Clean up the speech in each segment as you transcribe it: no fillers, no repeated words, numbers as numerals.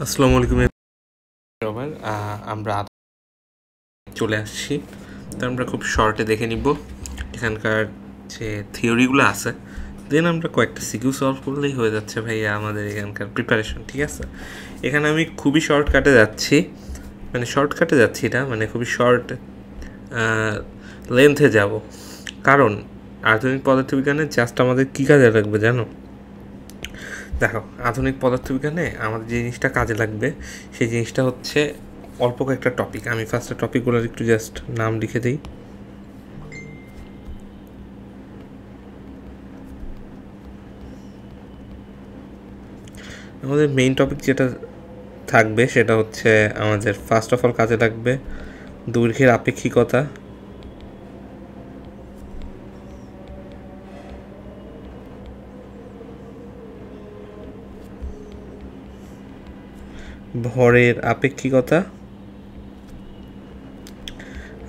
আসসালামু আলাইকুম সবার। আমরা চলে আসছি, তো আমরা খুব শর্টে দেখে নিব এখানকার যে থিওরিগুলো আছে, দেন আমরা কয়েকটা সিকিউ সলভ করলেই হয়ে যাচ্ছে ভাইয়া আমাদের এখানকার প্রিপারেশন। ঠিক আছে, এখানে আমি খুবই শর্টকাটে যাচ্ছি, এটা মানে খুবই শর্ট লেন্থে যাব, কারণ আধুনিক পদার্থবিজ্ঞানে জাস্ট আমাদের কী কাজে লাগবে জানো? দেখো, আধুনিক পদার্থবিজ্ঞানে আমাদের যে জিনিসটা কাজে লাগবে সেই জিনিসটা হচ্ছে অল্প কয়েকটা টপিক। আমি ফার্স্টে টপিকগুলোর একটু জাস্ট নাম লিখে দিই। আমাদের মেইন টপিক যেটা থাকবে সেটা হচ্ছে আমাদের ফার্স্ট অফ অল কাজে লাগবে দৈর্ঘ্যের আপেক্ষিকতা, ভরের আপেক্ষিকতা,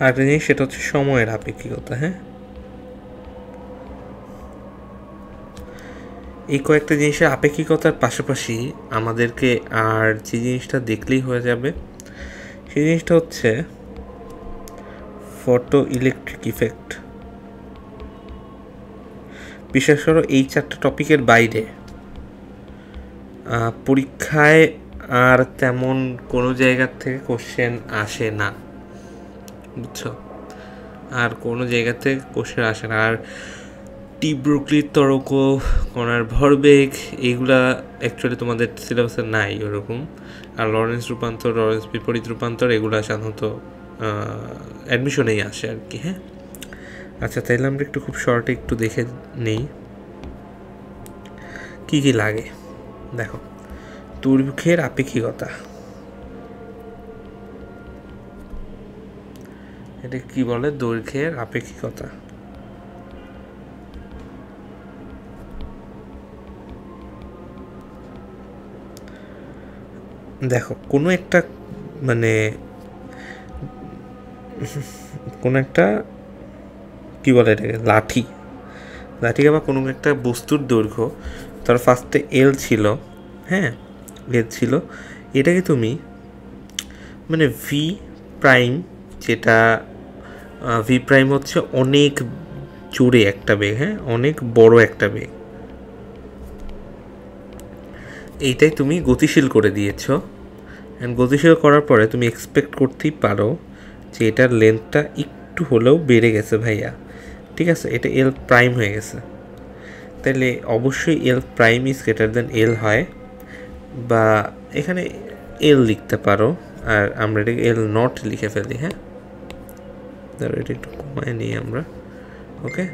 আর একটা জিনিস সেটা হচ্ছে সময়ের আপেক্ষিকতা। হ্যাঁ, এই কয়েকটা জিনিসের আপেক্ষিকতার পাশাপাশি আমাদেরকে আর যে জিনিসটা দেখলেই হয়ে যাবে সেই জিনিসটা হচ্ছে ফটো ইলেকট্রিক ইফেক্ট। বিশেষ করে এই চারটা টপিকের বাইরে পরীক্ষায় আর তেমন কোনো জায়গার থেকে কোশ্চেন আসে না, বুঝছো? আর কোনো জায়গা থেকে কোশ্চেন আসে না। আর টি ব্রুকলির তরঙ্গ, কণার ভরবেগ, এইগুলা অ্যাকচুয়ালি তোমাদের সিলেবাসে নাই ওরকম। আর লরেন্স রূপান্তর, লরেন্স বিপরীত রূপান্তর, এগুলো সাধারণত অ্যাডমিশনেই আসে আর কি। হ্যাঁ, আচ্ছা, তাইলে আমরা একটু খুব শর্টে একটু দেখে নেই কী কী লাগে। দেখো, দৈর্ঘ্যের আপেক্ষিকতা, এটা কি বলে? দৈর্ঘ্যের আপেক্ষিকতা। দেখো, কোনো একটা মানে কোনো একটা কি বলে এটাকে, লাঠি বা কোনো একটা বস্তুর দৈর্ঘ্য, তার ফার্স্টে এল ছিল। হ্যাঁ, এল ছিল, এটাকে তুমি মানে ভি প্রাইম, যেটা ভি প্রাইম হচ্ছে অনেক জোরে একটা বেগ, হ্যাঁ, অনেক বড় একটা বেগ, এইটাই তুমি গতিশীল করে দিয়েছ। অ্যান্ড গতিশীল করার পরে তুমি এক্সপেক্ট করতেই পারো যে এটার লেন্থটা একটু হলেও বেড়ে গেছে ভাইয়া। ঠিক আছে, এটা এল প্রাইম হয়ে গেছে, তাহলে অবশ্যই এল প্রাইম ইজ গ্রেটার দেন এল হয়, বা এখানে এল লিখতে পারো, আর আমরা এটাকে এল নট লিখে ফেলি। হ্যাঁ, ধরো এটা একটু কমায় নিই আমরা। ওকে,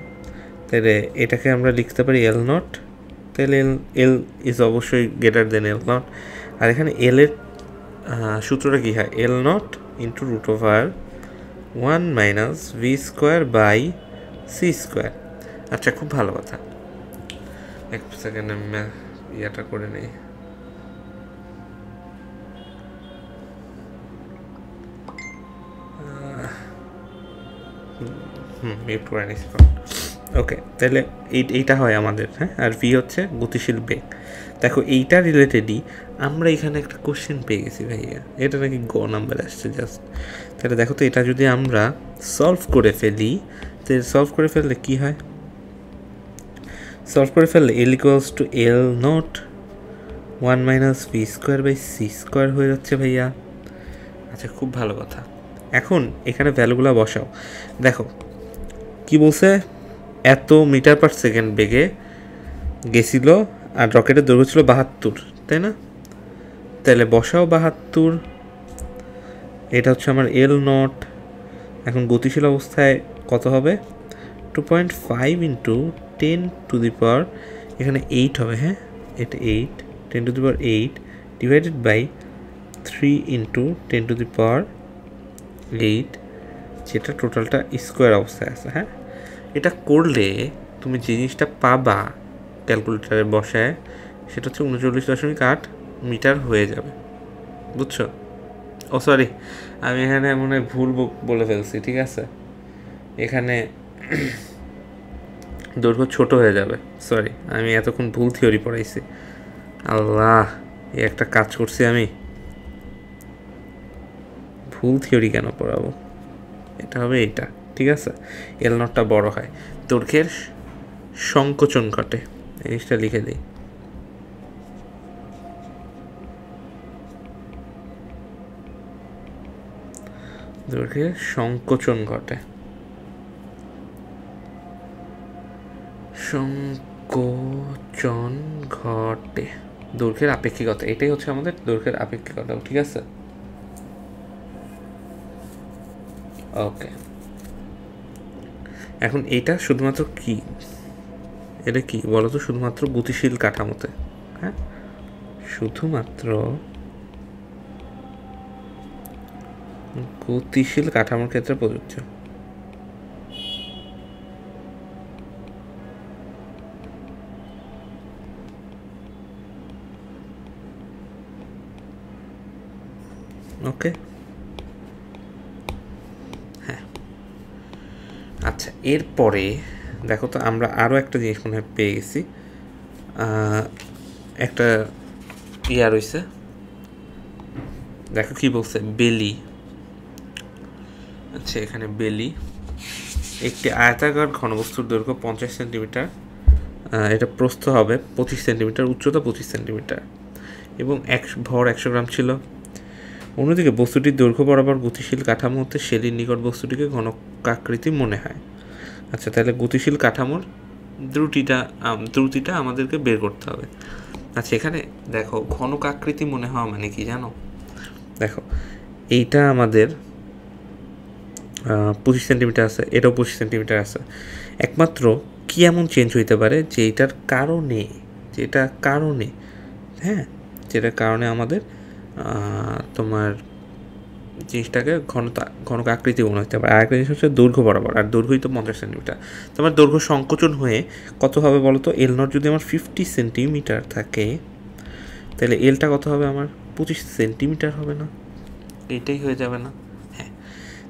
তাহলে এটাকে আমরা লিখতে পারি এল নট, তাহলে এল ইজ অবশ্যই গ্রেটার দেন এল নট। আর এখানে এল এর সূত্রটা কী হয়? L nought into root over 1 minus V square by C square. আচ্ছা, খুব ভালো কথা, এক সেকেন্ড আমি ইয়েটা করে নিই। মিউট করে নিচ্ছি। ওকে, তাহলে এইটা হয় আমাদের। হ্যাঁ, আর ভি হচ্ছে গতিশীল বেগ। দেখো, এইটা রিলেটেডই আমরা এখানে একটা কোশ্চেন পেয়ে গেছি ভাইয়া, এটা নাকি গ নাম্বার আসছে জাস্ট। তাহলে দেখো তো, এটা যদি আমরা সলভ করে ফেলি, তাহলে সলভ করে ফেললে কী হয়? সলভ করে ফেললে L equals to L nought 1 minus V square by C square হয়ে যাচ্ছে ভাইয়া। আচ্ছা, খুব ভালো কথা। এখন এখানে ভ্যালুগুলো বসাও। দেখো কি বলছে, এত মিটার পার সেকেন্ড বেগে গেছিল, আর রকেটের দৈর্ঘ্য ছিল 72, তাই না? তাহলে বসাও 72, এটা হচ্ছে আমার এল নট। এখন গতিশীল অবস্থায় কত হবে? 2.5 ইন্টু 10 টু দি পাওয়ার, এখানে 8 হবে। হ্যাঁ, এটা 8, 10 to the power 8 divided by 3 into 10 to the power 8, যেটা টোটালটা স্কোয়ার অবস্থায় আছে। হ্যাঁ, এটা করলে তুমি যে জিনিসটা পাবা ক্যালকুলেটারে বসায়, সেটা হচ্ছে 39.8 মিটার হয়ে যাবে, বুঝছো? ও সরি, আমি এখানে মনে হয় ভুল বলে ফেলছি। ঠিক আছে, এখানে দৈর্ঘ্য ছোট হয়ে যাবে, সরি, আমি এতক্ষণ ভুল থিওরি পড়াইছি। আল্লাহ, এই একটা কাজ করছি আমি। ভুল থিওরি কেন পড়াবো, এটা হবে এইটা, ঠিক আছে। এল নটটা বড় হয়, দৈর্ঘ্যের সংকোচন ঘটে, এই জিনিসটা লিখে দিই। দৈর্ঘ্যের সংকোচন ঘটে, সংকোচন ঘটে দৈর্ঘ্যের আপেক্ষিকতা, এটাই হচ্ছে আমাদের দৈর্ঘ্যের আপেক্ষিকতা, ঠিক আছে। ওকে, এখন এইটা শুধুমাত্র কি, এটা কি বলো তো, শুধুমাত্র গতিশীল কাঠামোতে, হ্যাঁ, শুধুমাত্র গতিশীল কাঠামোর ক্ষেত্রে প্রযোজ্য। ওকে, হ্যাঁ, আচ্ছা, এরপরে দেখো তো আমরা আরও একটা জিনিস মনে হয় পেয়ে গেছি, একটা ইয়া রয়েছে, দেখো কি বলছে, বেলি। আচ্ছা, এখানে বেলি একটি আয়তাকার ঘনবস্তুর দৈর্ঘ্য 50 সেন্টিমিটার, এটা প্রস্থ হবে 25 সেন্টিমিটার, উচ্চতা 25 সেন্টিমিটার এবং ভর 100 গ্রাম ছিল। অন্যদিকে বস্তুটির দৈর্ঘ্য বরাবর গতিশীল কাঠামো হতে শেলির নিকট বস্তুটিকে ঘনকাকৃতি মনে হয়। আচ্ছা, তাহলে গতিশীল কাঠামোর দ্রুতিটা আমাদেরকে বের করতে হবে। আচ্ছা, এখানে দেখো ঘনকাকৃতি মনে হওয়া মানে কি জানো, দেখো এইটা আমাদের 25 সেন্টিমিটার আছে, এটাও 25 সেন্টিমিটার আছে, একমাত্র কি এমন চেঞ্জ হইতে পারে যে এটার কারণে, হ্যাঁ, যেটার কারণে আমাদের তোমার জিনিসটাকে ঘনকাকৃতি মনে হতে পারে। আরেকটা জিনিস হচ্ছে দৈর্ঘ্য বরাবর, আর দৈর্ঘ্যই তো 50 সেন্টিমিটার, তোমার দৈর্ঘ্য সংকোচন হয়ে কত হবে বলো তো, এল নট যদি আমার 50 সেন্টিমিটার থাকে তাহলে এলটা কত হবে আমার, 25 সেন্টিমিটার হবে না, এইটাই হয়ে যাবে না। হ্যাঁ,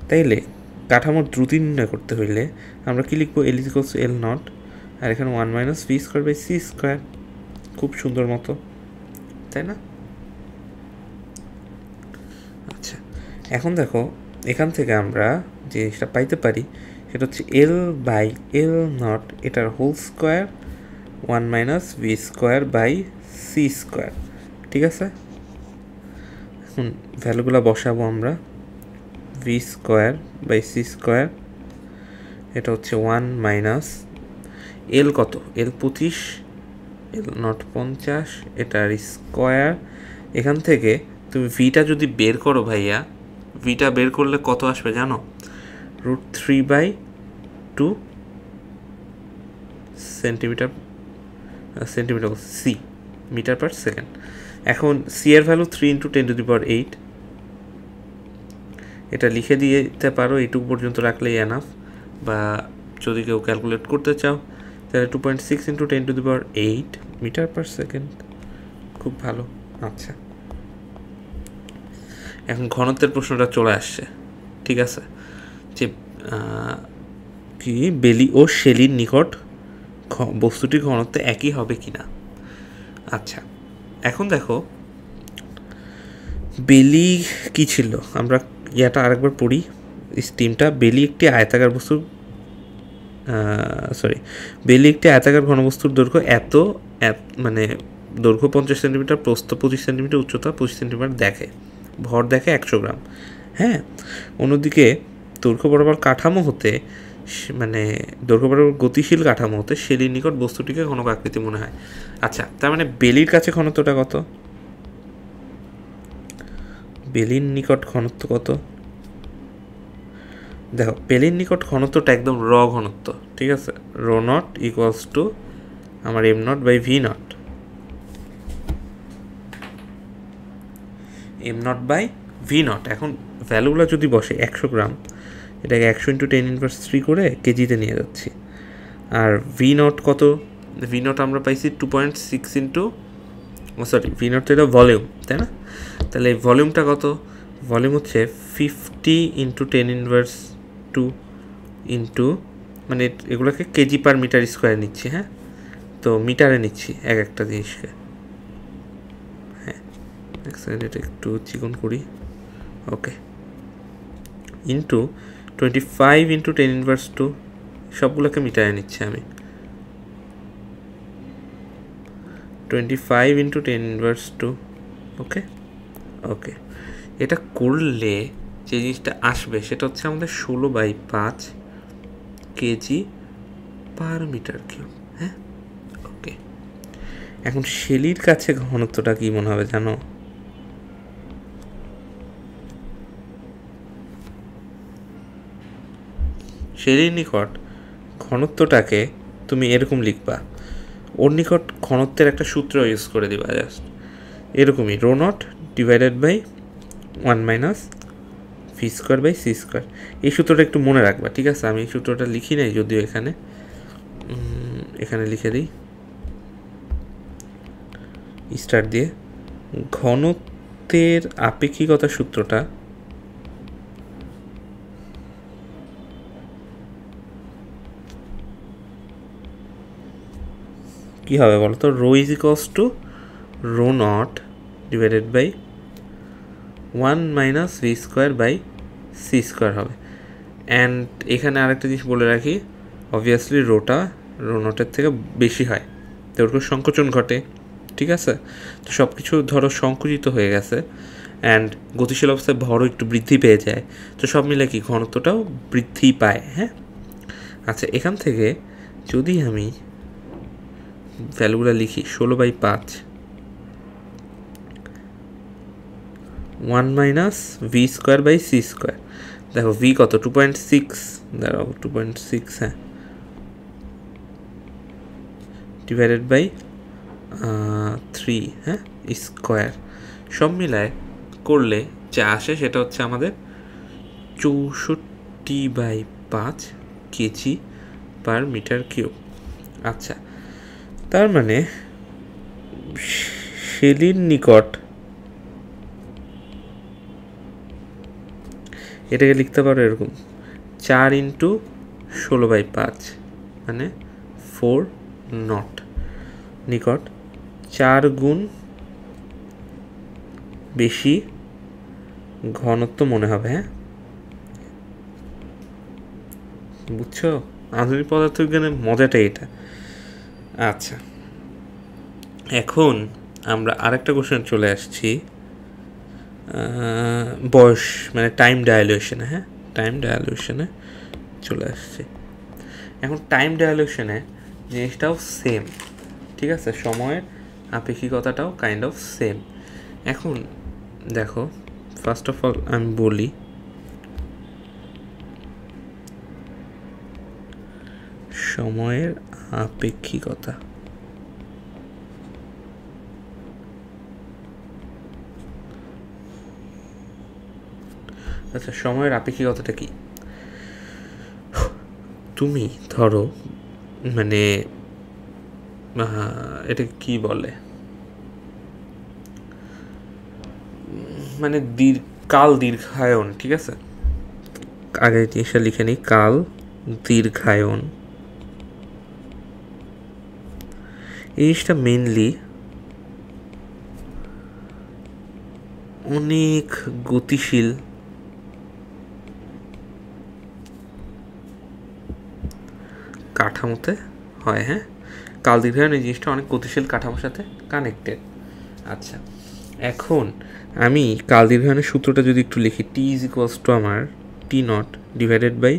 তাইলে কাঠামোর দ্রুতি নির্ণয় করতে হইলে আমরা কি লিখবো, এল ইকুয়ালস এল নট, আর এখানে 1 - v²/c², খুব সুন্দর মতো, তাই না? আচ্ছা, এখন দেখো এখান থেকে আমরা যে জিনিসটা পাইতে পারি সেটা হচ্ছে L/L0 এটার হোল স্কোয়ার 1 - v²/c², ঠিক আছে। এখন ভ্যালুগুলো বসাবো আমরা, v²/c², এটা হচ্ছে 1 - L কত, L 25, L0 50, এটার স্কোয়ার। এখান থেকে তুমি ভিটা যদি বের করো ভাইয়া, ভিটা বের করলে কত আসবে জানো, √3/2 centimetre C, metre per second. এখন সি এর ভ্যালু 3 × 10⁸, এটা লিখে দিতে পারো, এইটুকু পর্যন্ত রাখলেই এনাফ, বা যদি কেউ ক্যালকুলেট করতে চাও তাহলে 2.6 × 10⁸ মিটার পার সেকেন্ড, খুব ভালো। আচ্ছা, এখন ঘনত্বের প্রশ্নটা চলে আসছে, ঠিক আছে, যে কি বেলি ও শেলির নিকট বস্তুটির ঘনত্ব একই হবে কিনা। আচ্ছা, এখন দেখো বেলি কি ছিল, আমরা ইয়াটা আরেকবার পড়ি, স্টিমটা। বেলি একটি আয়তাকার ঘনবস্তুর দৈর্ঘ্য মানে দৈর্ঘ্য 50 সেন্টিমিটার, প্রস্থ 25 সেন্টিমিটার, উচ্চতা 25 সেন্টিমিটার দেখে, ভর দেখে 100 গ্রাম। হ্যাঁ, অন্যদিকে দৈর্ঘ্য বরাবর কাঠামো হতে, মানে দৈর্ঘ্য বরাবর গতিশীল কাঠামো হতে শেলির নিকট বস্তুটিকে ঘনকাকৃতি মনে হয়। আচ্ছা, তার মানে বেলির কাছে ঘনত্বটা কত, বেলির নিকট ঘনত্ব কত, দেখো বেলির নিকট ঘনত্বটা একদম ঘনত্ব, ঠিক আছে, ρ0 = আমার m0/v0, m0/v0। এখন ভ্যালুগুলো যদি বসে 100 গ্রাম, এটাকে 100 × 10⁻³ করে কেজিতে নিয়ে যাচ্ছি। আর v0 কত, v0 আমরা পাইছি 2.6 v0 তো এটা ভলিউম, তাই না, তাহলে এই ভলিউমটা কত, ভলিউম হচ্ছে 50 × 10⁻² মানে এগুলোকে কেজি পার মিটার স্কোয়ার নিচ্ছি, হ্যাঁ, তো মিটারে নিচ্ছি এক একটা জিনিসকে। হ্যাঁ, এক সেকেন্ড, এটা একটু চিকন করি। ওকে, ইন্টু 25 ইন্টু 10⁻², সবগুলোকে মিটায় নিচ্ছি আমি। 25 ইন্টু 10⁻², ওকে ওকে। এটা করলে যে জিনিসটা আসবে সেটা হচ্ছে আমাদের 16/5 কেজি পার মিটার কিউব। হ্যাঁ, ওকে। এখন শেলির কাছে ঘনত্বটা কি মনে হবে জানো? শেলির নিকট ঘনত্বটাকে তুমি এরকম লিখবা, ওর নিকট ঘনত্বের একটা সূত্র ইউজ করে দিবা, জাস্ট এরকমই, ρ0 ডিভাইডেড বাই 1 - v²/c²। এই সূত্রটা একটু মনে রাখবা, ঠিক আছে? আমি এই সূত্রটা লিখি নাই যদিও, এখানে লিখে দিই স্টার দিয়ে। ঘনত্বের আপেক্ষিকতা সূত্রটা কি হবে বলো তো? ρ = ρ0 ডিভাইডেড বাই 1 - v²/c² হবে। অ্যান্ড এখানে আরেকটা জিনিস বলে রাখি, অবভিয়াসলি রোটা ρ0 থেকে বেশি হয়, তো ওরকম সংকোচন ঘটে, ঠিক আছে? তো সব কিছু ধরো সংকুচিত হয়ে গেছে, অ্যান্ড গতিশীল অবস্থায় ভরও একটু বৃদ্ধি পেয়ে যায়, তো সব মিলে কি ঘনত্বটাও বৃদ্ধি পায়। হ্যাঁ, আচ্ছা, এখান থেকে যদি আমি ভ্যালুগুলো লিখি, 16/5 1 - v²/c², দেখো v কত, 2.6, দাঁড়াও 2.6, হ্যাঁ, ডিভাইডেড বাই 3, হ্যাঁ, স্কোয়ার, সব মিলায় করলে যা আসে সেটা হচ্ছে আমাদের 64/5 কেজি পার মিটার কিউব। আচ্ছা, তার মানে শেলির নিকট এটাকে লিখতে পারো এরকম, 4 × 16/5 মানে 4 নট নিকট 4 গুণ বেশি ঘনত্ব মনে হবে। হ্যাঁ, বুঝছো? আধুনিক পদার্থবিজ্ঞানের মজাটাই এটা। আচ্ছা, এখন আমরা আরেকটা কোশ্চেন চলে আসছি, বয়স মানে টাইম ডায়ালুশনে। হ্যাঁ, টাইম ডায়ালুশনে চলে আসছে। এখন টাইম ডায়ালুশনে জিনিসটাও সেম, ঠিক আছে? সময়ের আপেক্ষিকতাটাও কাইন্ড অফ সেম। এখন দেখো, ফার্স্ট অফ অল আমি বলি, সময়ের আপেক্ষিকতা, আচ্ছা, সময়ের আপেক্ষিকতাটা কি? তুমি ধরো মানে এটা কি বলে, মানে কাল দীর্ঘায়ন, ঠিক আছে? আগে জিনিসটা লিখে নিই, কাল দীর্ঘায়ন। এই জিনিসটা মেনলি অনেক গতিশীল কাঠামোতে হয়। হ্যাঁ, কাল দীর্ঘায়ন এই জিনিসটা অনেক গতিশীল কাঠামোর সাথে কানেক্টেড। আচ্ছা, এখন আমি কাল দীর্ঘায়নের সূত্রটা যদি একটু লিখি, টি = আমার T0 ডিভাইডেড বাই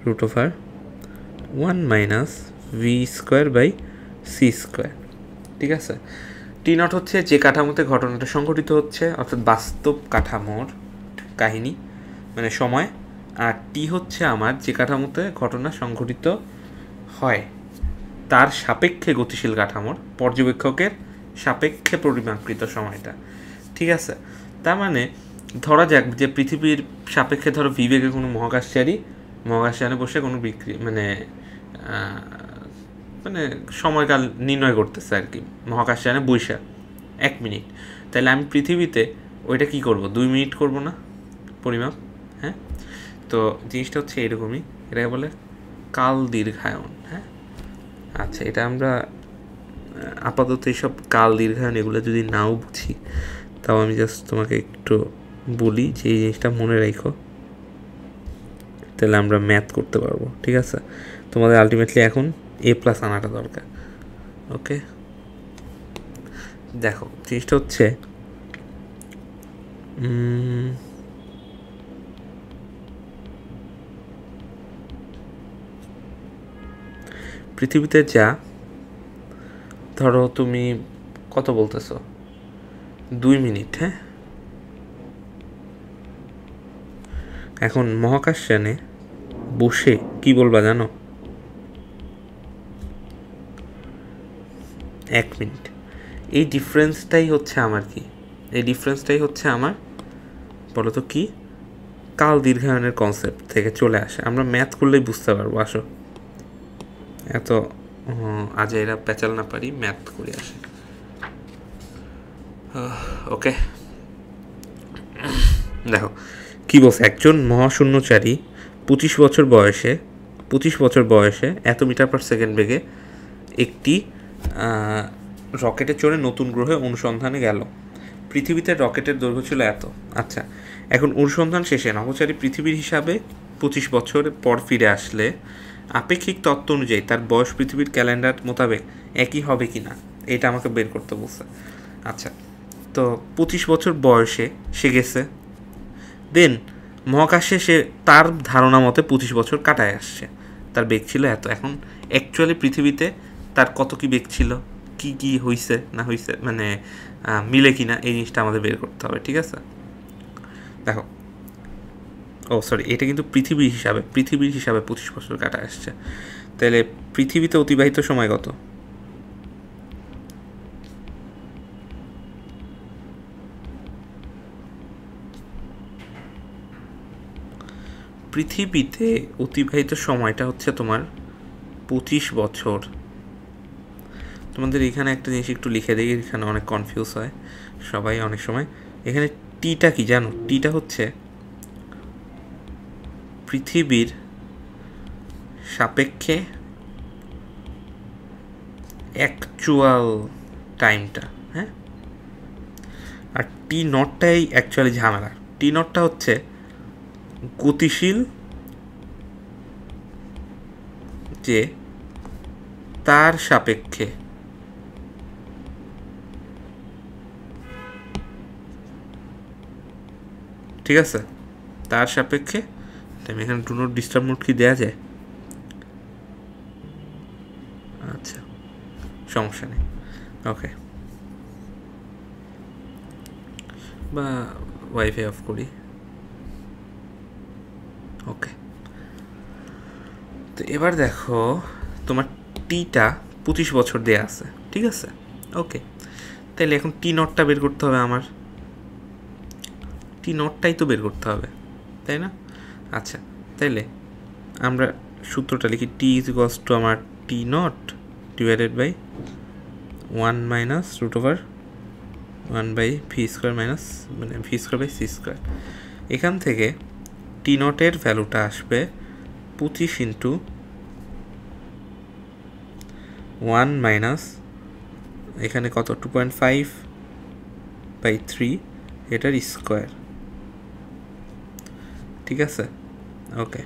√1 - v²/c², ঠিক আছে? T0 হচ্ছে যে কাঠামোতে ঘটনাটা সংঘটিত হচ্ছে, অর্থাৎ বাস্তব কাঠামোর কাহিনী মানে সময়, আর টি হচ্ছে আমার যে কাঠামোতে ঘটনা সংঘটিত হয় তার সাপেক্ষে গতিশীল কাঠামোর পর্যবেক্ষকের সাপেক্ষে পরিমাপকৃত সময়টা, ঠিক আছে? তার মানে ধরা যাক যে পৃথিবীর সাপেক্ষে ধরো বিবেগে কোনো মহাকাশযানে বসে কোনো মানে সময়কাল নির্ণয় করতেছে আর কি, মহাকাশযানে বৈশা 1 মিনিট, তাহলে আমি পৃথিবীতে ওইটা কি করব, 2 মিনিট করব না পরিমাপ? হ্যাঁ, তো জিনিসটা হচ্ছে এরকমই, এটাকে বলে কাল দীর্ঘায়ন। হ্যাঁ, আচ্ছা, এটা আমরা আপাতত এইসব কাল দীর্ঘায়ন এগুলো যদি নাও বুঝি, তাও আমি জাস্ট তোমাকে একটু বলি যে এই জিনিসটা মনে রাখো, তাহলে আমরা ম্যাথ করতে পারবো। ঠিক আছে, তোমাদের আলটিমেটলি এখন A+ আনাটা দরকার। ওকে, দেখো জিনিসটা হচ্ছে পৃথিবীতে যা, ধরো তুমি কত বলতেছো 2 মিনিট, হ্যাঁ, এখন মহাকাশযানে বসে কি বলবা জানো? 1 মিনিট। এই ডিফারেন্সটাই হচ্ছে আমার কি, এই ডিফারেন্সটাই হচ্ছে আমার বলো তো কি, কাল দীর্ঘায়নের কনসেপ্ট থেকে চলে আসে। আমরা ম্যাথ করলেই বুঝতে পারবো। আসো, এত আজ এরা প্যাচাল না পারি, ম্যাথ করে আসে। ওকে, দেখো কি বলছে, একজন মহাশূন্যচারী 25 বছর বয়সে এত মিটার পার সেকেন্ড বেগে একটি রকেটে চড়ে নতুন গ্রহে অনুসন্ধানে গেল। পৃথিবীতে রকেটের দৈর্ঘ্য ছিল এত। আচ্ছা, এখন অনুসন্ধান শেষে নভোচারী পৃথিবীর হিসাবে 25 বছর পর ফিরে আসলে আপেক্ষিক তত্ত্ব অনুযায়ী তার বয়স পৃথিবীর ক্যালেন্ডার মোতাবেক একই হবে কি না, এটা আমাকে বের করতে বলছে। আচ্ছা, তো 25 বছর বয়সে সে গেছে, দেন মহাকাশে সে তার ধারণা মতে 25 বছর কাটায় আসছে, তার বেগ ছিল এত। এখন অ্যাকচুয়ালি পৃথিবীতে তার কত কি বেগ ছিল, কি কি হইছে না হইছে, মানে মিলে কি না, এই জিনিসটা আমাদের বের করতে হবে। ঠিক আছে, দেখো, ও সরি, এটা কিন্তু পৃথিবীর হিসাবে 25 বছর কাটায় আসছে। তাহলে পৃথিবীতে অতিবাহিত সময় কত? পৃথিবীতে অতিবাহিত সময়টা হচ্ছে তোমার 25 বছর। তোমাদের এখানে একটা জিনিস একটু লিখে দিই, এখানে অনেক কনফিউজ হয় সবাই অনেক সময়। এখানে টিটা কি জানো? টিটা হচ্ছে পৃথিবীর সাপেক্ষে অ্যাকচুয়াল টাইমটা, হ্যাঁ, আর টি নটটাই অ্যাকচুয়ালি ঝামেলা। টি নটটা হচ্ছে গতিশীল, যে তার সাপেক্ষে ঠিক আছে, তার সাপেক্ষে। আমি এখানে ডু নট ডিস্টার্ব মোড কি দেওয়া যায়? আচ্ছা, সমস্যা নেই। ওকে, বা ওয়াইফাই অফ করি। ওকে, তো এবার দেখো তোমার টিটা 25 বছর দেয়া আছে। ঠিক আছে, ওকে, তাইলে এখন টি নটটা বের করতে হবে আমার, টি নটটাই তো বের করতে হবে, তাই না? আচ্ছা, তাইলে আমরা সূত্রটা লিখি, টি ইজ ইকুয়ালস টু আমার t nought divided by 1 minus root over 1 by v square minus মানে v square by C square. এখান থেকে টি নটের ভ্যালুটা আসবে 25 ইন্টু 1 মাইনাস এখানে কত 2.5 বাই 3 এটার স্কোয়ার। ঠিক আছে, ওকে,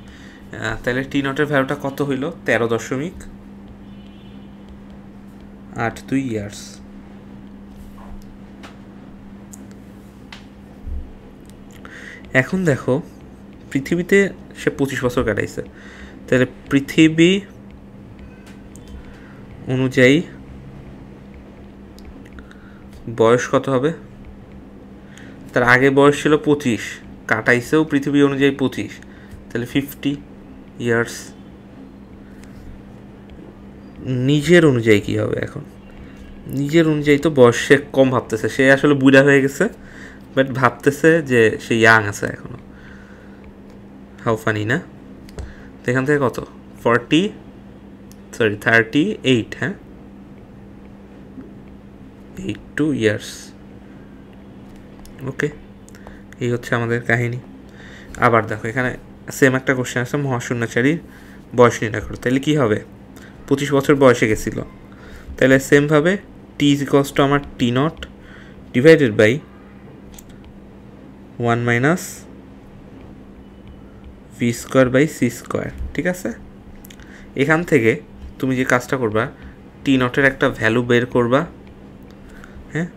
তাহলে টি নটের ভ্যালুটা কত হইল? 13.82 ইয়ার্স। এখন দেখো পৃথিবীতে সে 25 বছর কাটাইছে, তাহলে পৃথিবী অনুযায়ী বয়স কত হবে? তার আগে বয়স ছিল 25, কাটাইছেও পৃথিবী অনুযায়ী 25, তাহলে 50 ইয়ার্স। নিজের অনুযায়ী কী হবে? এখন নিজের অনুযায়ী তো বয়স সে কম ভাবতেছে, সে আসলে বুড়া হয়ে গেছে, বাট ভাবতেছে যে সে ইয়াং আছে এখনো। হাউ ফানি না? তো এখান থেকে কত 38, হ্যাঁ, 82 ইয়ার্স। ওকে, এই হচ্ছে আমাদের কাহিনী। আবার দেখো এখানে সেম একটা কোশ্চেন আছে, মহাশূন্যচারীর বয়স নির্ণয় করো। তাহলে কী হবে? 25 বছর বয়সে গেছিল, তাহলে সেমভাবে টি ইজ ইকুয়ালস টু আমার t nought divided by one minus V square by C square. ঠিক আছে, এখান থেকে তুমি যে কাজটা করবা, টি নটের একটা ভ্যালু বের করবা, হ্যাঁ,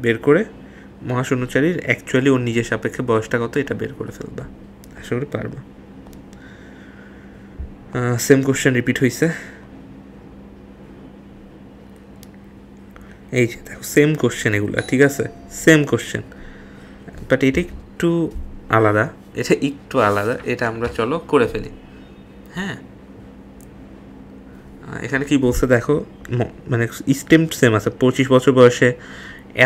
বের করে মহাশূন্যচারীর অ্যাকচুয়ালি ওর নিজের সাপেক্ষে বয়সটা কত এটা বের করে ফেলবা। আশা করি পারবা। সেম কোশ্চেন রিপিট হয়েছে, এই যে দেখো সেম কোশ্চেন এগুলো, ঠিক আছে, সেম কোশ্চেন, বাট এটা একটু আলাদা, এটা আমরা চলো করে ফেলি। হ্যাঁ, এখানে কি বলছে দেখো, মানে স্টেম সেম আছে, 25 বছর বয়সে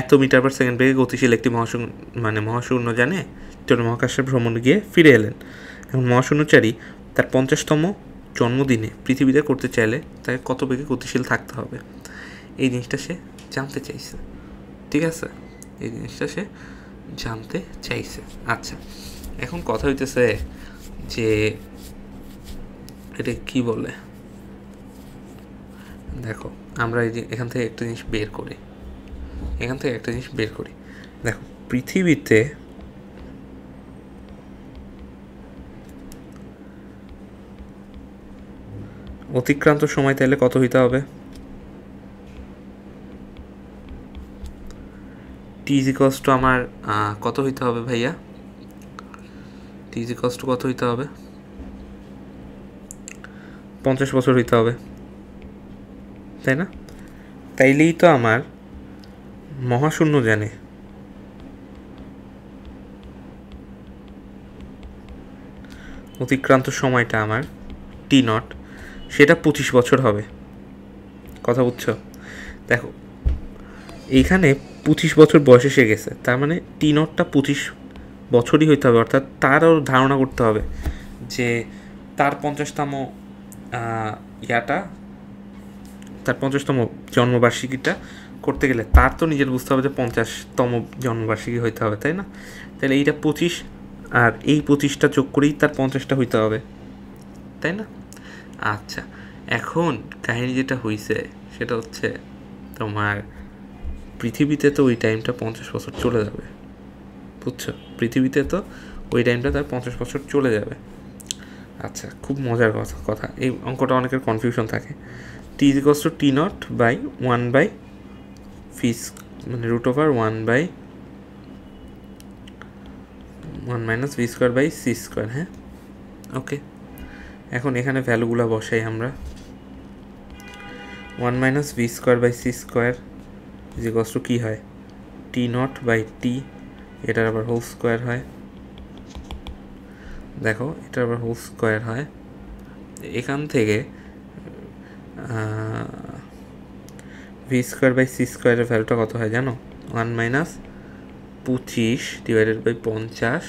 এত মিটার পার সেকেন্ড বেগে গতিশীল একটি মহাশূন্য জানে তিনি মহাকাশের ভ্রমণ গিয়ে ফিরে এলেন। এখন মহাশূন্যচারী তার 50তম জন্মদিনে পৃথিবীতে করতে চাইলে তাকে কত বেগে গতিশীল থাকতে হবে, এই জিনিসটা সে জানতে চাইছে। ঠিক আছে, এই জিনিসটা সে জানতে চাইছে। আচ্ছা, এখন কথা হইতেছে যে এটা কি বলে, দেখো আমরা এই যে এখান থেকে একটা জিনিস বের করি, দেখো পৃথিবীতে অতিক্রান্ত সময় তাহলে কত হইতে হবে, টি ইজিকলস টু আমার কত হইতে হবে ভাইয়া, টি ইজিকলস টু কত হইতে হবে, 50 বছর হইতে হবে, তাই না? তাইলেই তো আমার মহাশূন্য জানে অতিক্রান্ত সময়টা আমার টি নট সেটা 25 বছর হবে। কথা বুঝছো? দেখো এইখানে 25 বছর বয়সে এসে গেছে, তার মানে টি নটটা 25 বছরই হইতে হবে, অর্থাৎ তারও ধারণা করতে হবে যে তার 50তম তার 50তম জন্মবার্ষিকীটা করতে গেলে তার তো নিজের বুঝতে হবে যে 50তম জন্মবার্ষিকী হইতে হবে, তাই না? তাহলে এইটা 25 আর এই 25টা যোগ করেই তার 50টা হইতে হবে, তাই না? আচ্ছা, এখন কাহিনী যেটা হইছে সেটা হচ্ছে তোমার পৃথিবীতে তো ওই টাইমটা 50 বছর চলে যাবে, বুঝছো? পৃথিবীতে তো ওই টাইমটা তার 50 বছর চলে যাবে। আচ্ছা, খুব মজার কথা, এই অঙ্কটা অনেকের কনফিউশন থাকে। T equals to t nought by 1 by phi, মানে root over 1 by 1 minus V square by C square. হ্যাঁ, ওকে, এখন এখানে ভ্যালুগুলো বসাই আমরা। 1 minus V square by C square equals to কী হয়, টি নট বাই টি, এটার আবার হোল স্কোয়ার হয়, দেখো এটার আবার হোল স্কোয়ার হয়। এখান থেকে ভি স্কোয়ার বাই সি স্কোয়ারের ভ্যালুটা কত হয় জানো, 1 মাইনাস 25 ডিভাইডেড বাই 50,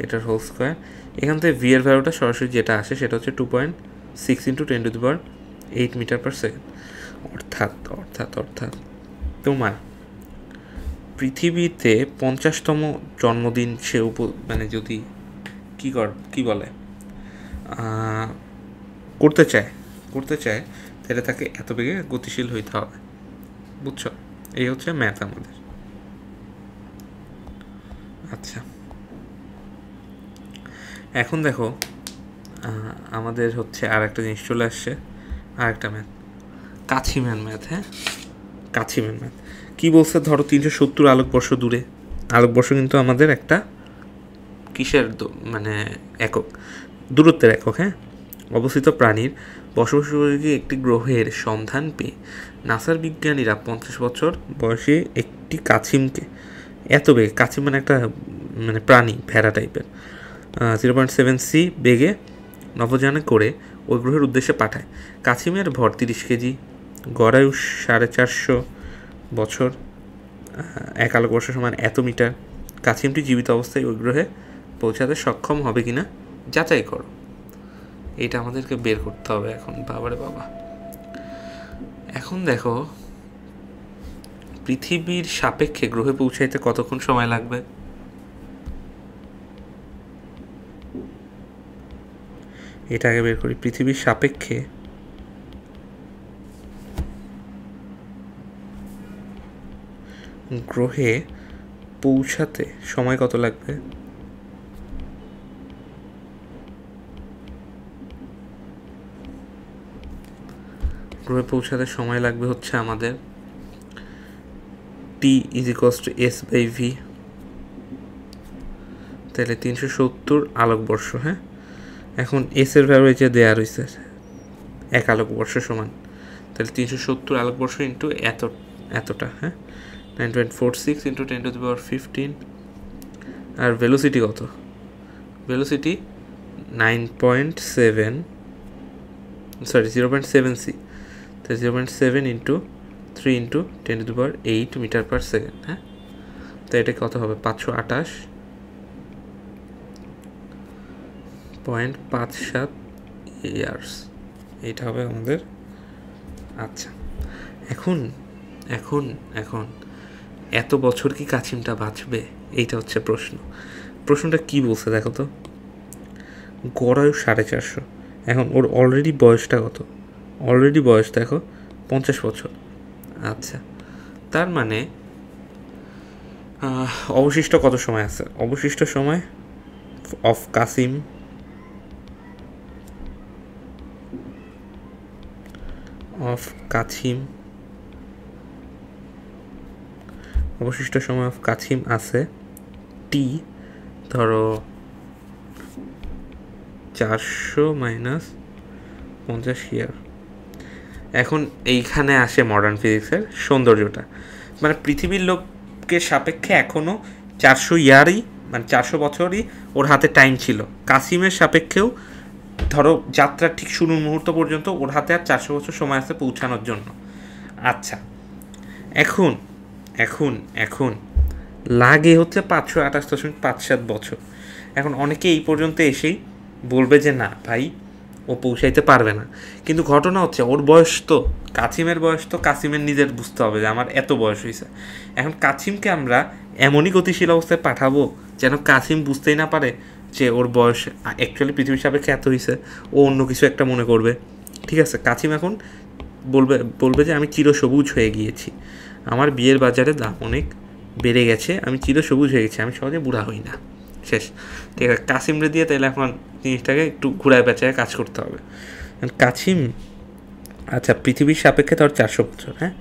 এটার হোল স্কোয়ার। এখান থেকে ভি এর ভ্যালুটা সরাসরি যেটা আসে সেটা হচ্ছে 2.6 × 10⁸ মিটার পার সেকেন্ড। অর্থাৎ তোমার পৃথিবীতে 50তম জন্মদিন সে মানে যদি কি বলে করতে চায় তাহলে তাকে এত বেগে গতিশীল হইতে হবে, বুঝছো? এই হচ্ছে ম্যাথ আমাদের। আচ্ছা, এখন দেখো আমাদের হচ্ছে আর একটা জিনিস চলে আসছে, আর একটা ম্যাথ, কাছিম্যান ম্যাথ। হ্যাঁ, কাছিম্যান ম্যাথ কী বলছে, ধরো 370 আলোকবর্ষ দূরে, আলোকবর্ষ কিন্তু আমাদের একটা কিসের মানে একক, দূরত্বের একক, হ্যাঁ, অবস্থিত প্রাণীর বসবাসযোগ্য একটি গ্রহের সন্ধান পেয়ে নাসার বিজ্ঞানীরা 50 বছর বয়সী একটি কাছিমকে এত বেগে, কাছিম মানে একটা মানে প্রাণী, ভেড়া টাইপের, 0.7 সি বেগে নভোযানে করে ওই গ্রহের উদ্দেশ্যে পাঠায়। কাছিমের ভর 30 কেজি, গড়ায়ু 450 বছর, এক আলোকবর্ষ সমান এত মিটার। কাছিমটি জীবিত অবস্থায় ওই গ্রহে পৌঁছাতে সক্ষম হবে কিনা যাচাই করো। এটা আমাদেরকে বের করতে হবে এখন। বাবারে বাবা, এখন দেখো পৃথিবীর সাপেক্ষে গ্রহে পৌঁছাইতে কতক্ষণ সময় লাগবে, এটা আগে বের করি। পৃথিবীর সাপেক্ষে গ্রহে পৌঁছাতে সময় কত লাগবে? গ্রহে পৌঁছাতে সময় লাগবে হচ্ছে আমাদের t = s/v। তাহলে 370 আলোকবর্ষ। হ্যাঁ, এখন এস এর ভ্যালু যে দেওয়া রয়েছে 1 আলোকবর্ষ সমান, তাহলে 370 আলোকবর্ষ ইন্টু এতটা। হ্যাঁ, 9.46 × 10⁻15। আর ভেলোসিটি কত? ভেলোসিটি 0.7 c, তাহলে 0.7 × 3 × 10⁸ মিটার/সেকেন্ড। হ্যাঁ, তো এটা কত হবে? 528.57 ইয়ার্স। এইটা হবে আমাদের। আচ্ছা, এখন এখন এখন এত বছর কি কাছিমটা বাঁচবে? এইটা হচ্ছে প্রশ্ন। প্রশ্নটা কি বলছে দেখো তো। গড় আয়ু 450। এখন ওর অলরেডি বয়সটা কত? অলরেডি বয়স দেখো 50 বছর। আচ্ছা, তার মানে অবশিষ্ট কত সময় আছে? অবশিষ্ট সময় অফ কাসিম অবশিষ্ট সময় অফ কাছিম আছে টি, ধরো 400 - 50 ইয়ার। এখন এইখানে আসে মডার্ন ফিজিক্সের সৌন্দর্যটা, মানে পৃথিবীর লোকের সাপেক্ষে এখনও 400 ইয়ারই, মানে 400 বছরই ওর হাতে টাইম ছিল। কাসিমের সাপেক্ষেও ধরো যাত্রার ঠিক শুরুর মুহূর্ত পর্যন্ত ওর হাতে আর 400 বছর সময় আছে পৌঁছানোর জন্য। আচ্ছা, এখন এখন এখন লাগে হচ্ছে 528.57 বছর। এখন অনেকে এই পর্যন্ত এসেই বলবে যে না ভাই, ও পৌঁছাইতে পারবে না। কিন্তু ঘটনা হচ্ছে ওর বয়স তো, কাছিমের বয়স তো কাছিমের নিজের বুঝতে হবে যে আমার এত বয়স হয়েছে। এখন কাছিমকে আমরা এমনই গতিশীল অবস্থায় পাঠাবো যেন কাছিম বুঝতেই না পারে যে ওর বয়স অ্যাকচুয়ালি পৃথিবীর সাপেক্ষে এত হয়েছে। ও অন্য কিছু একটা মনে করবে। ঠিক আছে, কাছিম এখন বলবে যে আমি চিরসবুজ হয়ে গিয়েছি, আমার বিয়ের বাজারে দাম অনেক বেড়ে গেছে, আমি চিরসবুজ হয়ে গেছি, আমি সহজে বুড়া হই না। শেষ। ঠিক আছে, কাছিমরে দিয়ে তাহলে এখন জিনিসটাকে একটু ঘুরায় পেঁচায় কাজ করতে হবে। কাছিম আচ্ছা পৃথিবীর সাপেক্ষে তো আর 400 বছর। হ্যাঁ,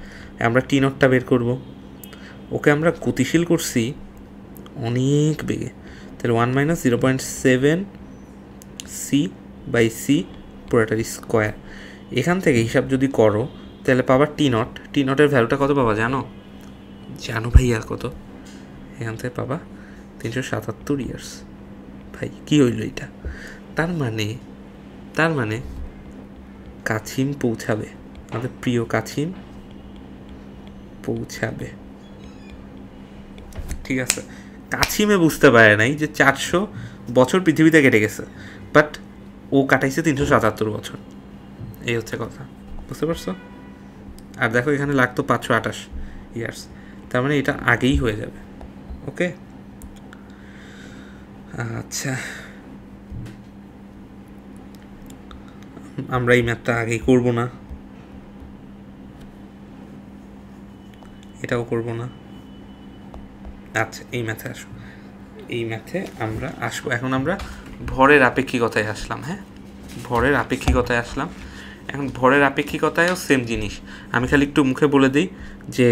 আমরা টি0টা বের করব। ওকে আমরা গতিশীল করছি অনেক বেগে, তাহলে 1 - 0.7 c/c পুরোটার স্কোয়ার। এখান থেকে হিসাব যদি করো তাহলে পাবা টি0। ভ্যালুটা কত পাবা জানো ভাইয়া? কত? এখান থেকে পাবা 377 ইয়ার্স। ভাই কি হইল এটা? তার মানে কাছিম পৌঁছাবে, আমাদের প্রিয় কাছিম পৌঁছাবে। ঠিক আছে, কাছিমে বুঝতে পারে নাই যে 400 বছর পৃথিবীতে কেটে গেছে, বাট ও কাটাইছে 377 বছর। এই হচ্ছে কথা, বুঝতে পারছো? আর দেখো এখানে লাগতো 528 ইয়ার্স, তার মানে এটা আগেই হয়ে যাবে। ওকে, আচ্ছা আমরা এই ম্যাথটা আগেই করব না, এটাও করব না। আচ্ছা, এই ম্যাথে আসো। এই ম্যাথে আমরা আসবো। এখন আমরা ভরের আপেক্ষিকতায় আসলাম। হ্যাঁ, ভরের আপেক্ষিকতায় আসলাম। এখন ভরের আপেক্ষিকতায়ও সেম জিনিস। আমি খালি একটু মুখে বলে দিই যে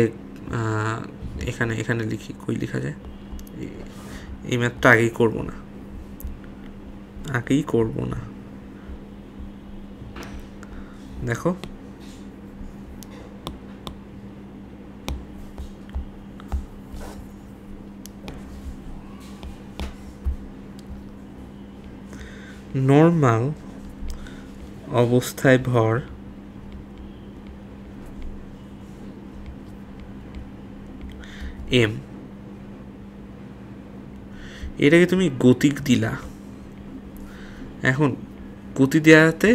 এখানে লিখি, কই লেখা যায়? এই ম্যাথটা আগেই করব না। দেখো নর্মাল অবস্থায় ভর m, এটাকে তুমি গতিক দিলা। এখন গতি দেওয়াতে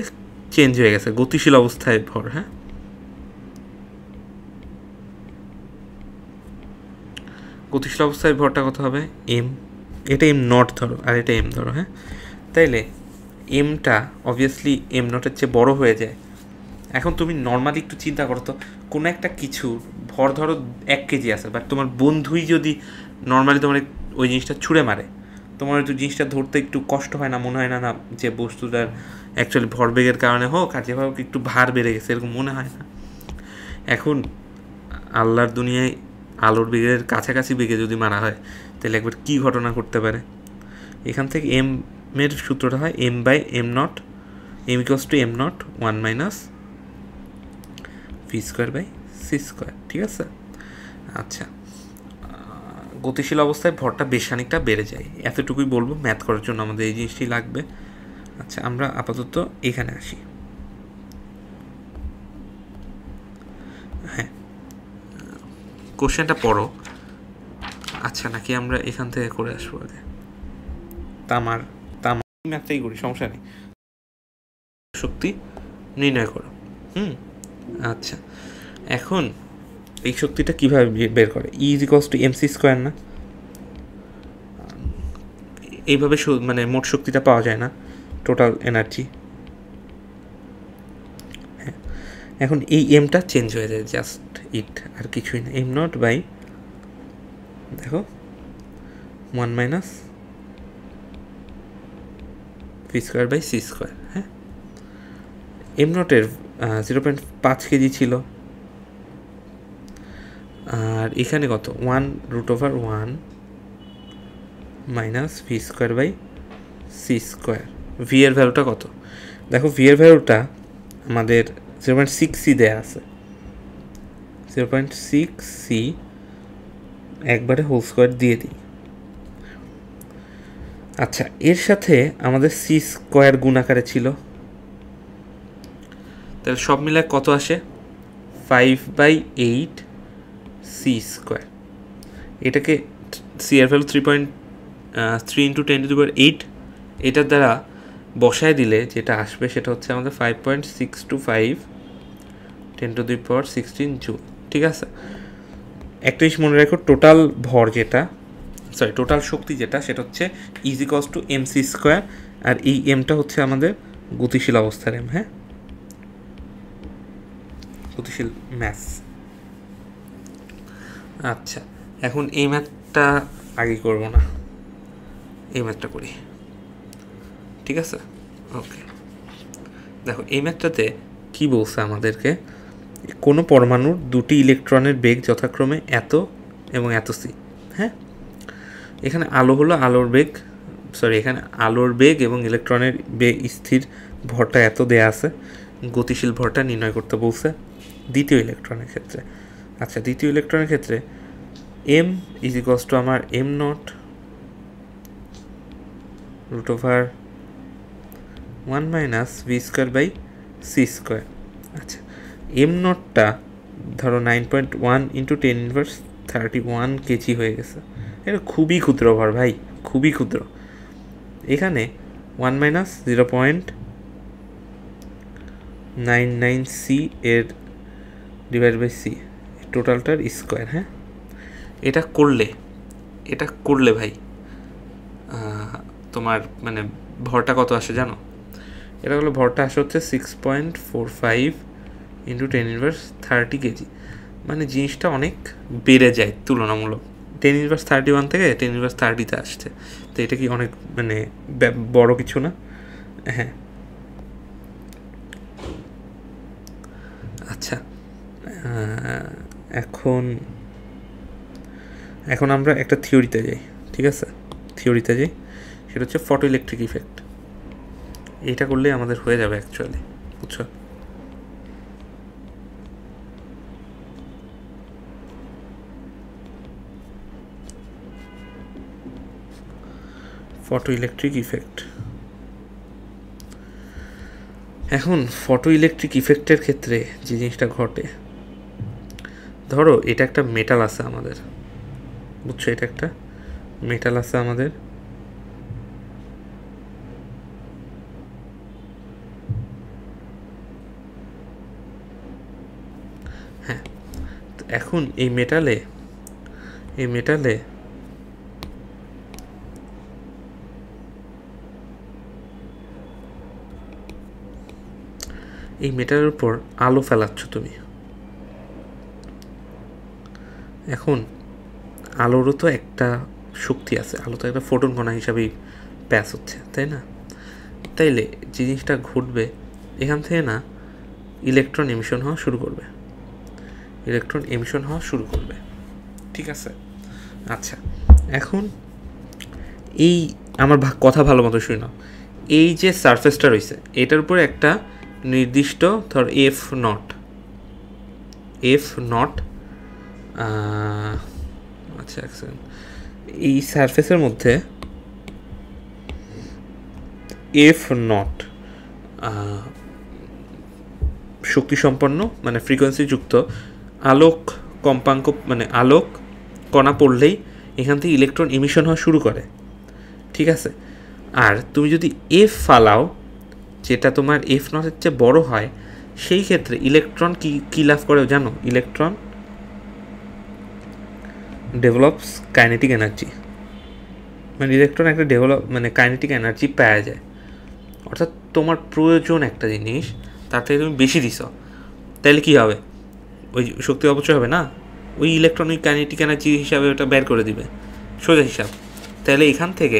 চেঞ্জ হয়ে গেছে, গতিশীল অবস্থায় ভর। হ্যাঁ, গতিশীল অবস্থায় ভরটা কত হবে? m। এটা m0 ধরো আর এটা m ধরো। হ্যাঁ, তাইলে mটা অবভিয়াসলি m0-এর চেয়ে বড় হয়ে যায়। এখন তুমি নর্মালি একটু চিন্তা করো তো, কোনো একটা কিছুর ভর ধরো 1 কেজি আছে, বাট তোমার বন্ধুই যদি নর্মালি তোমার ওই জিনিসটা ছুঁড়ে মারে, তোমার হয়তো জিনিসটা ধরতে একটু কষ্ট হয় না, মনে হয় না না যে বস্তুটার অ্যাকচুয়ালি ভরবেগের কারণে হোক আর যেভাবে হোক একটু ভার বেড়ে গেছে, এরকম মনে হয় না। এখন আল্লাহর দুনিয়ায় আলোর বেগের কাছাকাছি বেগে যদি মারা হয় তাহলে একবার কী ঘটনা ঘটতে পারে। এখান থেকে এম এর সূত্রটা হয় M by M nought, M equals to M nought 1 minus V square by C square, ঠিক আছে। আচ্ছা, গতিশীল অবস্থায় ভরটা বেশ খানিকটা বেড়ে যায়, এতটুকুই বলবো। ম্যাথ করার জন্য আমাদের এই জিনিসটি লাগবে। আচ্ছা, আমরা আপাতত এখানে আসি। হ্যাঁ, কোশ্চেনটা পড়ো। আচ্ছা, নাকি আমরা এখান থেকে করে আসবো আগে? তামার ম্যাথটাই করি, সমস্যা নেই। শক্তি নির্ণয় করো। আচ্ছা, এখন এই শক্তিটা কীভাবে বের করে? E is equals to m c square না? এইভাবে মানে মোট শক্তিটা পাওয়া যায় না, টোটাল এনার্জি। হ্যাঁ, এখন এই এমটা চেঞ্জ হয়ে যায়, জাস্ট ইট, আর কিছুই না। এম নট বাই, দেখো, 1 minus V square by C square. হ্যাঁ, এম নটের 0.5 কেজি ছিল, আর এখানে কত? 1√1 minus V square by C square. V এর ভ্যালুটা কত? দেখো, ভি এর ভ্যালুটা আমাদের 0.6 সি দেয়া আছে। 0.6 সি একবারে হোল স্কোয়ার দিয়ে দিই। আচ্ছা, এর সাথে আমাদের সি স্কোয়ার গুণ আকারে ছিল, তাহলে সব মিলায় কত আসে? 5/8 সি স্কোয়ার। এটাকে সি এর ভ্যালু 3.3 × 10⁸, এটার দ্বারা বসায় দিলে যেটা আসবে সেটা হচ্ছে আমাদের 5.625 10⁻16 জুল, ঠিক আছে। একটা জিনিস মনে রাখো, টোটাল ভর যেটা, টোটাল শক্তি যেটা, সেটা হচ্ছে is equals to m c square, আর এই এমটা হচ্ছে আমাদের গতিশীল অবস্থার এম। হ্যাঁ, গতিশীল ম্যাথস। আচ্ছা, এখন এই ম্যাথটা আগে করবো না, এই ম্যাথটা করি, ঠিক আছে। ওকে, দেখো এই ম্যাথটাতে কী বলছে আমাদেরকে, কোনো পরমাণুর দুটি ইলেকট্রনের বেগ যথাক্রমে এত এবং এত সি। হ্যাঁ, এখানে আলো হলো আলোর বেগ, এখানে আলোর বেগ এবং ইলেকট্রনের বেগ স্থির ভরটা এত দেয়া আছে, গতিশীল ভরটা নির্ণয় করতে বলছে দ্বিতীয় ইলেকট্রনের ক্ষেত্রে। আচ্ছা, দ্বিতীয় ইলেকট্রনের ক্ষেত্রে এম ইজ ইকুয়ালস টু আমার M nought √1 minus V square by C square. আচ্ছা, এম নটটা ধরো 9.1 × 10⁻31 কেজি হয়ে গেছে। এটা খুবই ক্ষুদ্র ভর ভাই, খুবই ক্ষুদ্র। এখানে 1 মাইনাস 0.99 সি এর ডিভাইড বাই সি, টোটালটার স্কোয়ার। হ্যাঁ, এটা করলে ভাই তোমার মানে ভরটা কত আসে জানো? এটা হলো ভরটা আসে হচ্ছে 6.45 × 10⁻30 কেজি। মানে জিনিসটা অনেক বেড়ে যায় তুলনামূলক, 10⁻31 থেকে 10⁻30-তে আসছে। তো এটা কি অনেক মানে বড় কিছু না? হ্যাঁ, আচ্ছা, এখন আমরা একটা থিওরিতে যাই, ঠিক আছে। থিওরিতে যাই, সেটা হচ্ছে ফটো ইলেকট্রিক ইফেক্ট। এইটা করলে আমাদের হয়ে যাবে অ্যাকচুয়ালি, বুঝছো? Photo electric effect. এখন ফটো ইলেকট্রিক ইফেক্টের ক্ষেত্রে যে জিনিসটা ঘটে, ধরো এটা একটা মেটাল আছে আমাদের, বুঝছো? এটা একটা মেটাল আছে আমাদের, হ্যাঁ। এখন এই মেটালে এই মেটালের উপর আলো ফেলাচ্ছ তুমি, এখন আলোরও তো একটা শক্তি আছে, আলো তো একটা ফোটন কণা হিসাবেই প্যাস হচ্ছে, তাই না? তাইলে জিনিসটা ঘটবে এখান থেকে না, ইলেকট্রন এমিশন হওয়া শুরু করবে, ইলেকট্রন এমিশন হওয়া শুরু করবে, ঠিক আছে? আচ্ছা, এখন এই আমার কথা ভালো মতো শুনে নাও, এই যে সারফেসটা রয়েছে এটার উপরে একটা নির্দিষ্ট ধর এফ নট আচ্ছা এই সারফেসের মধ্যে এফ নট শক্তিসম্পন্ন মানে ফ্রিকোয়েন্সিযুক্ত আলোক কম্পাঙ্ক, মানে আলোক কণা পড়লেই এখান থেকে ইলেকট্রন ইমিশন হওয়া শুরু করে, ঠিক আছে? আর তুমি যদি এফ ফালাও, যেটা তোমার এফ নটের চেয়ে বড় হয়, সেই ক্ষেত্রে ইলেকট্রন কী লাভ করে জানো? ইলেকট্রন ডেভেলপস কাইনেটিক এনার্জি, মানে ইলেকট্রন একটা কাইনেটিক এনার্জি পাওয়া যায়। অর্থাৎ তোমার প্রয়োজন একটা জিনিস, তার থেকে তুমি বেশি দিছ, তাহলে কী হবে? ওই শক্তি অপচয় হবে না, ওই ইলেকট্রন ওই কাইনেটিক এনার্জি হিসাবে ওটা বের করে দিবে, সোজা হিসাব। তাহলে এখান থেকে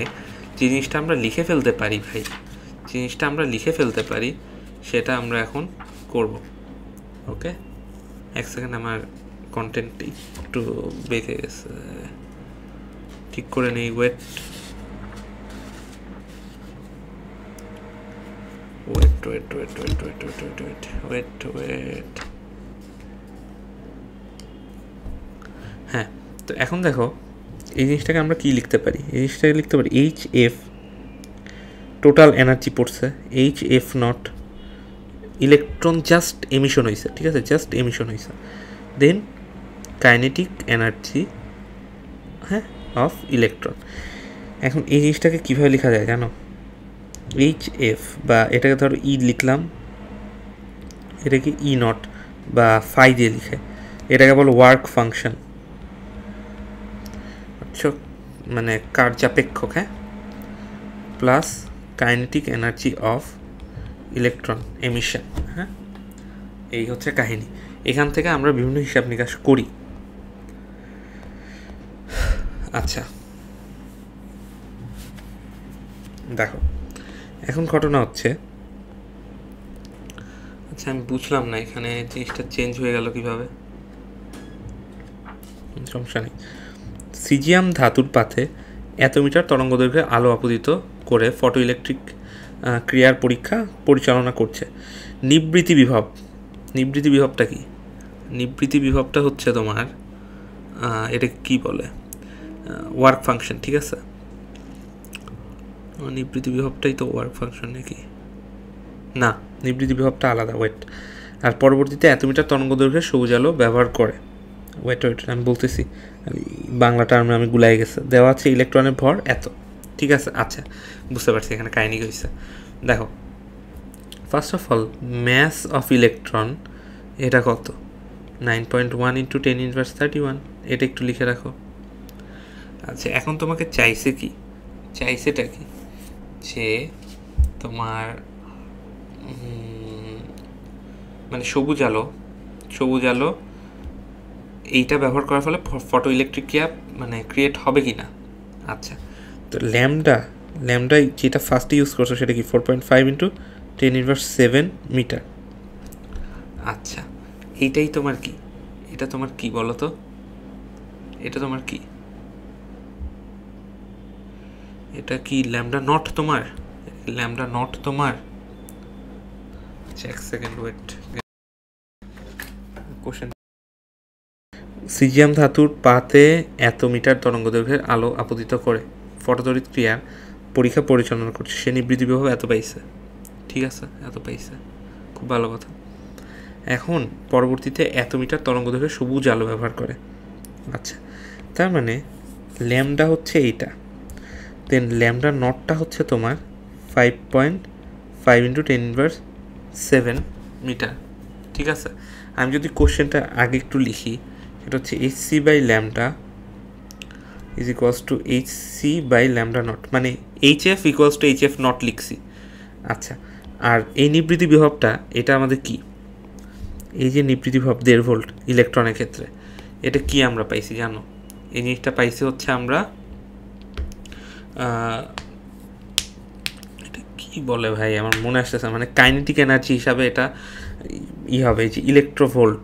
জিনিসটা আমরা লিখে ফেলতে পারি ভাই, জিনিসটা আমরা লিখে ফেলতে পারি, সেটা আমরা এখন করব। ওকে, এক সেকেন্ড, আমার কন্টেন্ট একটু বেঁকে গেছে, ঠিক করে নেই, ওয়েট। হ্যাঁ, তো এখন দেখো এই জিনিসটাকে আমরা কি লিখতে পারি? এই জিনিসটাকে লিখতে পারি এইচ এফ, টোটাল এনার্জি পড়ছে H F not, electron just emission হয়েছে, ঠিক আছে, জাস্ট এমিশন হয়েছে, দেন কাইনেটিক এনার্জি, হ্যাঁ, অফ ইলেকট্রন। এখন এই জিনিসটাকে কীভাবে লেখা যায় জানো? এইচ এফ, বা এটাকে ধরো ই লিখলাম, এটাকে ই নট বা ফাই দিয়ে লিখে, এটাকে বলো ওয়ার্ক ফাংশন, আচ্ছা, মানে কার্যাপেক্ষক, হ্যাঁ, plus kinetic energy of electron emission, হ্যাঁ, এই হচ্ছে কাহিনী। এখান থেকে আমরা বিভিন্ন হিসাব নিকাশ করি। আচ্ছা দেখো, এখন ঘটনা হচ্ছে, আচ্ছা আমি বুঝলাম না এখানে জিনিসটা চেঞ্জ হয়ে গেল কিভাবে, সমস্যা নেই। সিজিয়াম ধাতুর পাতে এত মিটার তরঙ্গদৈর্ঘ্যে আলো আপতিত করে ফটো ইলেকট্রিক ক্রিয়ার পরীক্ষা পরিচালনা করছে। নিবৃত্তি বিভব, নিবৃত্তি বিভবটা কি? নিবৃত্তি বিভবটা হচ্ছে তোমার, এটা কি বলে, ওয়ার্ক ফাংশন, ঠিক আছে? নিবৃত্তি বিভবটাই তো ওয়ার্ক ফাংশন নাকি? না, নিবৃত্তি বিভবটা আলাদা, ওয়েট। আর পরবর্তীতে এত মিটার তরঙ্গদৈর্ঘ্যে সবুজ আলো ব্যবহার করে, ওয়েট আমি বলতেছি, বাংলা টার্মে আমি গুলাই গেছে, দেওয়া আছে ইলেকট্রনের ভর এত, ঠিক আছে? আচ্ছা বুঝতে পারছি এখানে কাহিনী হয়েছে। দেখো, first of all mass of electron এটা কত? 9.1 × 10⁻31, এটা একটু লিখে রাখো। আচ্ছা, এখন তোমাকে চাইছে কি, চাইছেটা কি, যে তোমার মানে সবুজ আলো এইটা ব্যবহার করার ফলে ফটো ইলেকট্রিক ক্রিয়েট হবে কি না। আচ্ছা, তো ল্যামডা যেটা ফার্স্টে ইউজ করছো সেটা কি 4.5 × 10⁻7 মিটার। আচ্ছা, এইটাই তোমার কি, এটা তোমার কি বলো তো, এটা তোমার কি, এটা কি ল্যামডা নট তোমার, ল্যামডা নট তোমার। আচ্ছা এক সেকেন্ড ওয়েট, কোশ্চেন। সিজিয়াম ধাতুর পাতে এত মিটার তরঙ্গদৈর্ঘ্যের আলো আপতিত করে ফটোতড়িৎ ক্রিয়ার পরীক্ষা পরিচালনা করছে, সে নিবৃত্তি বিভব এত পাইছে, ঠিক আছে, এত পাইছে, খুব ভালো কথা। এখন পরবর্তীতে এত মিটার তরঙ্গদৈর্ঘ্যে সবুজ আলো ব্যবহার করে। আচ্ছা, তার মানে ল্যামডা হচ্ছে এইটা, দেন ল্যামডা নটটা হচ্ছে তোমার 5.5 × 10⁻7 মিটার, ঠিক আছে? আমি যদি কোশ্চেনটা আগে একটু লিখি, এটা হচ্ছে hc/λ = hc/λ নট, মানে hf = hf নট লিখছি। আচ্ছা, আর এই নিবৃত্তি বিভবটা এটা আমাদের কি, এই যে নিবৃত্তি বিভব 1.5 ভোল্ট ইলেকট্রনের ক্ষেত্রে, এটা কি আমরা পাইছি জানো? এই জিনিসটা পাইছি হচ্ছে আমরা এটা কি বলে ভাই, আমার মনে আসতেছে, মানে কাইনেটিক এনার্জি হিসাবে এটা হবে যে ইলেকট্রোভোল্ট।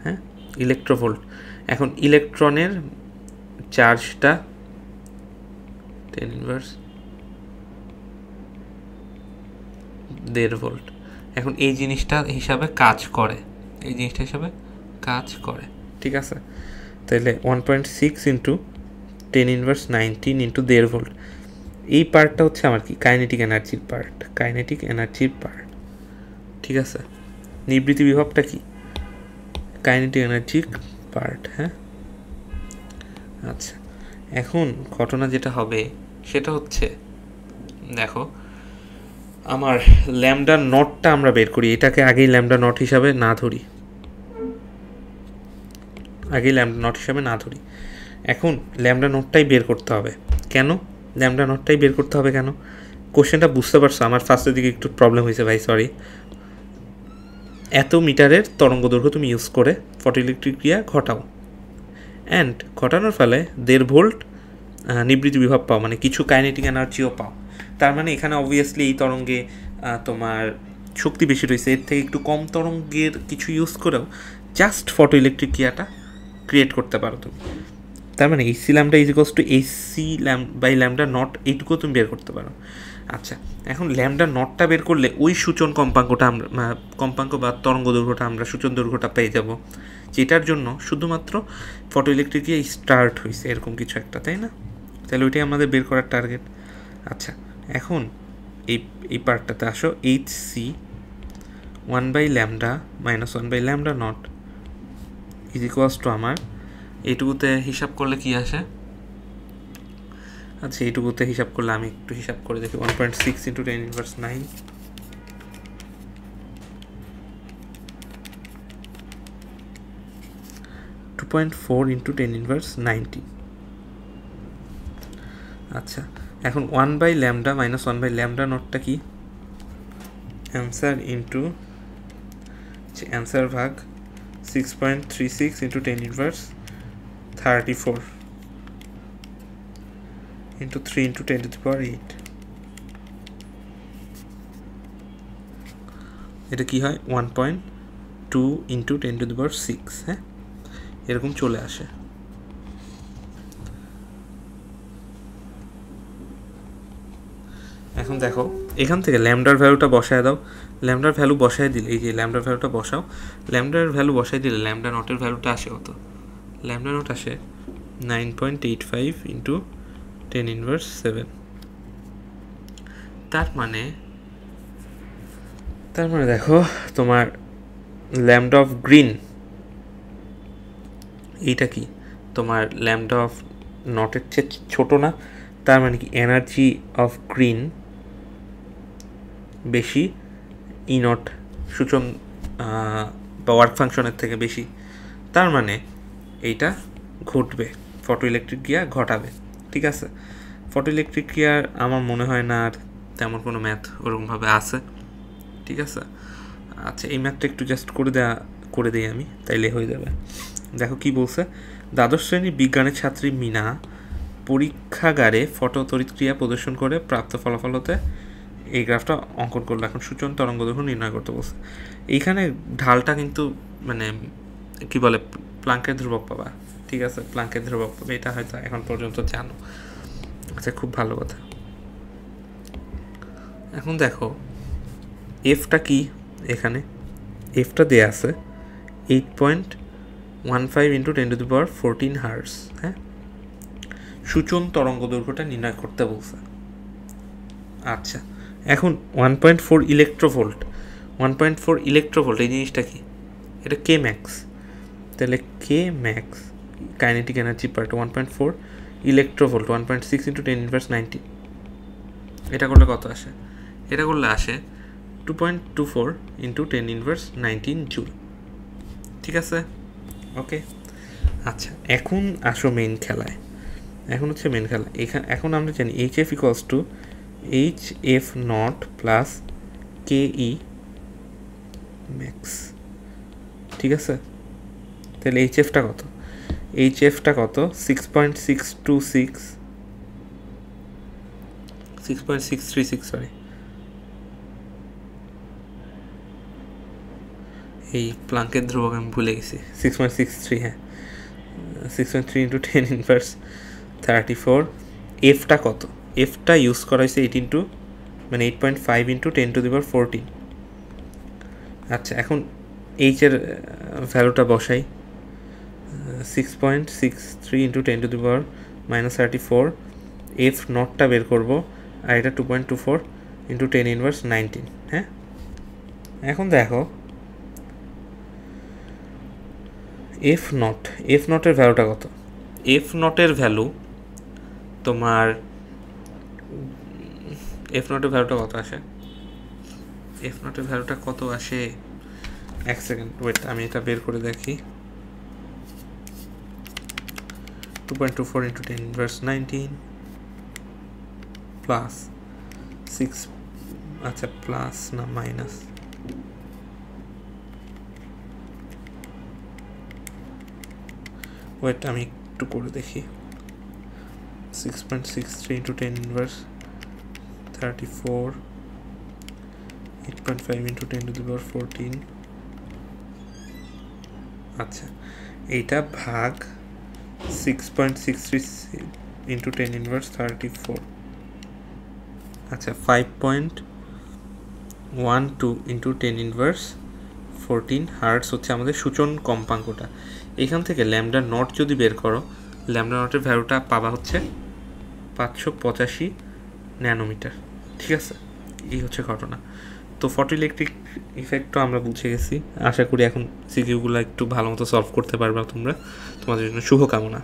হ্যাঁ, ইলেকট্রোভোল্ট। এখন ইলেকট্রনের চার্জটা 10 ইনভার্স 1.5 ভোল্ট। এখন এই জিনিসটা হিসাবে কাজ করে, এই জিনিসটা হিসাবে কাজ করে, ঠিক আছে? তাহলে 1.6 ইন্টু 10 ইনভার্স 19 ইন্টু 1.5 ভোল্ট, এই পার্টটা হচ্ছে আমার কি কাইনেটিক এনার্জির পার্ট, কাইনেটিক এনার্জির পার্ট, ঠিক আছে? নিবৃত্তি বিভবটা কি কাইনেটিক এনার্জির পার্ট। হ্যাঁ, আচ্ছা, এখন ঘটনা যেটা হবে সেটা হচ্ছে, দেখো আমার ল্যামডা নটটা আমরা বের করি, এটাকে আগেই ল্যামডা নট হিসাবে না ধরি, আগেই ল্যামডা নট হিসাবে না ধরি। এখন ল্যামডা নটটাই বের করতে হবে। কেন ল্যামডা নটটাই বের করতে হবে কেন? কোশ্চেনটা বুঝতে পারছো? আমার ফার্স্টের দিকে একটু প্রবলেম হয়েছে ভাই, সরি। এত মিটারের তরঙ্গ দৈর্ঘ্য তুমি ইউজ করে ফটোইলেকট্রিক ক্রিয়া ঘটাও, অ্যান্ড ঘটানোর ফলে 1.5 ভোল্ট নিবৃত্তি বিভব পাও, মানে কিছু কাইনেটিক এনার্জিও পাও। তার মানে এখানে অবভিয়াসলি এই তরঙ্গে তোমার শক্তি বেশি রয়েছে, এর থেকে একটু কম তরঙ্গের কিছু ইউজ করেও জাস্ট ফটোইলেকট্রিক ক্রিয়াটা ক্রিয়েট করতে পারো তুমি। তার মানে h c lambda is equals to h c by lambda nought, এইটুকুও তুমি বের করতে পারো। আচ্ছা, এখন ল্যামডা নটটা বের করলে ওই সূচন কম্পাঙ্কটা আমরা, কম্পাঙ্ক বা তরঙ্গ দৈর্ঘ্যটা আমরা সূচন দৈর্ঘ্যটা পেয়ে যাব, যেটার জন্য শুধুমাত্র ফটোইলেকট্রিক ক্রিয়া স্টার্ট হয়েছে, এরকম কিছু একটা, তাই না? তাহলে ওইটাই আমাদের বের করার টার্গেট। আচ্ছা, এখন এই পার্টটাতে আসো, h c 1/λ minus 1/λ nought is equals to আমার এইটুকুতে হিসাব করলে কি আসে? আচ্ছা, এইটুকুতে হিসাব করলে আমি একটু হিসাব করে দেখি, 1.6 ইন্টু 10 ইনভার্স 9, 2.4 ইন্টু 10 ইনভার্স 90। আচ্ছা, এখন 1/λ মাইনাস 1/λ নটটা কি? অ্যান্সার ইন্টু অ্যান্সার ভাগ 6.36 into 10 inverse 34 into 3 into 10 to the power 8। এটা কি হয়? 1.2 ইন্টু 10 টু দি পাওয়ার 6। হ্যাঁ, এরকম চলে আসে। এখন দেখো, এখান থেকে ল্যামডার ভ্যালুটা বসায় দাও, ল্যামডার ভ্যালু বসায় দিলে, এই যে ল্যামডার ভ্যালুটা বসাও, ল্যামডার ভ্যালু বসায় দিলে ল্যামডা নটের ভ্যালুটা আসে কত? ল্যামডা নট আসে 9.85 ইন্টু 10 ইনভার্স 7। তার মানে দেখো, তোমার ল্যামডা অফ গ্রিন, এইটা কি তোমার ল্যামডা অফ নটের চেয়ে ছোটো না? তার মানে কি এনার্জি অফ গ্রিন বেশি ই নট সূচন বা ওয়ার্ক ফাংশনের থেকে বেশি। তার মানে এইটা ঘটবে, ফটোইলেকট্রিক ক্রিয়া ঘটাবে, ঠিক আছে? ফটোইলেকট্রিক ক্রিয়ার আমার মনে হয় না আর তেমন কোনো ম্যাথ ওরকমভাবে আছে, ঠিক আছে? আচ্ছা, এই ম্যাথটা একটু জাস্ট করে দিই আমি, তাইলে হয়ে যাবে। দেখো কি বলছে, দ্বাদশ শ্রেণীর বিজ্ঞানের ছাত্রী মিনা পরীক্ষাগারে ফটো তড়িৎ ক্রিয়া প্রদর্শন করে প্রাপ্ত ফলাফল হতে এই গ্রাফটা অঙ্কন করলো। এখন সূচন তরঙ্গ দৈর্ঘ্য নির্ণয় করতে বলছে। এইখানে ঢালটা কিন্তু মানে কি বলে, প্লাঙ্কের ধ্রুবক পাবা, ঠিক আছে? প্লাঙ্কের ধ্রুবক পাবে, এটা হয়তো এখন পর্যন্ত জানো। আচ্ছা, খুব ভালো কথা। এখন দেখো এফটা কি, এখানে এফটা দেয়া আছে 8.15 into 10 to the power 14 hertz. হ্যাঁ, সূচন তরঙ্গ দৈর্ঘ্যটা নির্ণয় করতে বলছে। আচ্ছা, এখন 1.4 ইলেকট্রোভোল্ট, 1.4 ইলেকট্রোভোল্ট এই জিনিসটা কি? এটা কে ম্যাক্স। তাহলে কে max kinetic energy part 1.4 electronvolt 1.6 into 10 inverse 90। এটা করলে কত আসে? এটা করলে আসে 2.24 ইন্টু 10 ইনভার্স 19 জুল, ঠিক আছে? ওকে, আচ্ছা, এখন আসো মেইন খেলায়। এখন হচ্ছে মেইন খেলা। এখন আমরা জানি HF equals to HF not plus KE max, ঠিক আছে? তাহলে HFটা কত? HFটা কত 6.626 6.636 সরি, এই প্লাঙ্কের ধ্রুবক আমি ভুলে গেছি, 6.63, হ্যাঁ 6.3 ইন্টু 10 ইনভার্স 34। এফটা কত, এফটা ইউজ করা হয়েছে 8 ইন্টু মানে 8.5 ইন্টু 10⁻14। আচ্ছা এখন এইচের ভ্যালুটা বসাই, 6.63 ইন্টু 10⁻−34। এফ নটটা বের করবো, আর এটা 2.24 ইন্টু 10 ইনভার্স 19। হ্যাঁ, এখন দেখো এফ নটের ভ্যালুটা কত। এফ নটের ভ্যালু তোমার এফ নটের ভ্যালুটা কত আসে, এফ নটের ভ্যালুটা কত আসে, এক সেকেন্ড ওয়েট, আমি এটা বের করে দেখি। 2.24 ইন্টু 10 ইনভার্স 19 প্লাস 6, আচ্ছা প্লাস না মাইনাস, ওয়েট আমি একটু করে দেখি। 6.63 ইন্টু 10 ইনভার্স 34, 8.5 ইন্টু 10⁻14। আচ্ছা এইটা ভাগ 6.63 ইন্টু 10 ইনভার্স 34, আচ্ছা 5.12 ইন্টু 10 ইনভার্স 14 হার্টস হচ্ছে আমাদের সূচন কম্পাঙ্কটা। এখান থেকে ল্যামডা নট যদি বের করো, ল্যামডা নটের ভ্যালুটা পাবা হচ্ছে 585 ন্যানোমিটার। ঠিক আছে, এই হচ্ছে ঘটনা। তো ফটোইলেকট্রিক ইফেক্টও আমরা বুঝে গেছি। আশা করি এখন সিকিউগুলো একটু ভালো মতো সলভ করতে পারবে তোমরা। তোমাদের জন্য শুভকামনা।